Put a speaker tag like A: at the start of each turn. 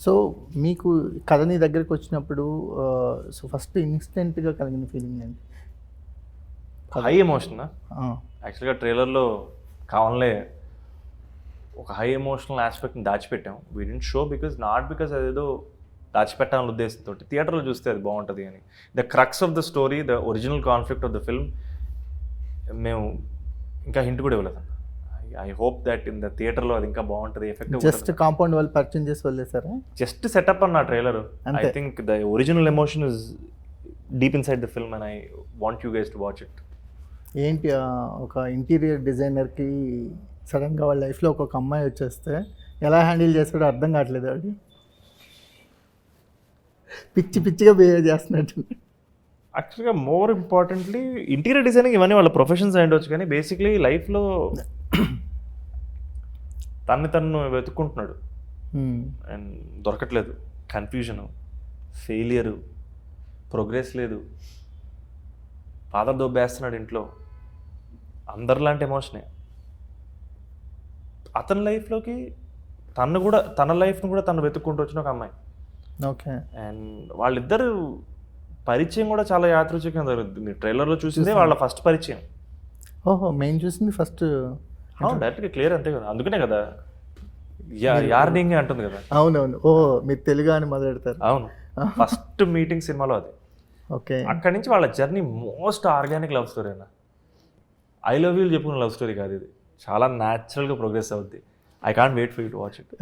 A: So మీకు కథ నీ దగ్గరికి వచ్చినప్పుడు సో ఫస్ట్ ఇన్స్టెంట్గా కలిగిన ఫీలింగ్ ఏంటి?
B: హై ఎమోషన్ యాక్చువల్గా ట్రైలర్లో కావాలే ఒక హై ఎమోషనల్ ఆస్పెక్ట్ని దాచిపెట్టాం. వీ డెంట్ షో బికాస్ అదేదో దాచిపెట్టాలనే ఉద్దేశంతో. థియేటర్లో చూస్తే అది బాగుంటుంది అని. The crux of the story, the original conflict of the film మేము ఇంకా హింట్ కూడా ఇవ్వలేదు. I hope that in the థియేటర్లో అది ఇంకా బాగుంటుంది, ఎఫెక్టివ్.
A: జస్ట్ కాంపౌండ్ వాళ్ళు పర్చేజ్ చేసి వెళ్ళేసారా?
B: జస్ట్ సెటప్ అన్న trailer. I think the original emotion is deep inside the film and I want you guys to watch it.
A: ఏంటి ఒక ఇంటీరియర్ డిజైనర్కి సడన్గా వాళ్ళ లైఫ్లో ఒక్కొక్క అమ్మాయి వచ్చేస్తే ఎలా హ్యాండిల్ చేస్తాడో అర్థం కావట్లేదు. వాడి పిచ్చిగా బిహేవ్ చేస్తున్నట్టు.
B: యాక్చువల్గా మోర్ ఇంపార్టెంట్లీ ఇంటీరియర్ డిజైనింగ్ ఇవన్నీ వాళ్ళ ప్రొఫెషన్స్ అయ్యుండొచ్చు, కానీ బేసిక్లీ లైఫ్లో తను వెతుక్కుంటున్నాడు అండ్ దొరకట్లేదు. కన్ఫ్యూజను, ఫెయిలియరు, ప్రోగ్రెస్ లేదు, ఫాదర్ దొబ్బేస్తున్నాడు ఇంట్లో. అందరిలాంటి ఎమోషనే అతని లైఫ్లోకి. తన లైఫ్ను కూడా తను వెతుక్కుంటూ వచ్చిన ఒక అమ్మాయి.
A: ఓకే.
B: అండ్ వాళ్ళిద్దరు పరిచయం కూడా చాలా యాదృచ్ఛికంగా జరుగుతుంది. మీరు ట్రైలర్లో చూసిందే వాళ్ళ ఫస్ట్ పరిచయం.
A: ఓహో, మేము చూసింది ఫస్ట్.
B: డైరెక్ట్గా క్లియర్ అంతే కదా, అందుకనే కదా యార్నింగ్ అంటుంది కదా.
A: అవునవును. ఓహో, మీరు తెలుగు అని మొదలెడతారు.
B: అవును, ఫస్ట్ మీటింగ్ సినిమాలో అది.
A: ఓకే.
B: అక్కడి నుంచి వాళ్ళ journey most organic love story అన్న. ఐ లవ్ యూ చెప్పుకున్న లవ్ స్టోరీ కాదు ఇది. చాలా న్యాచురల్గా ప్రోగ్రెస్ అవుద్ది. I can't wait for you to watch it.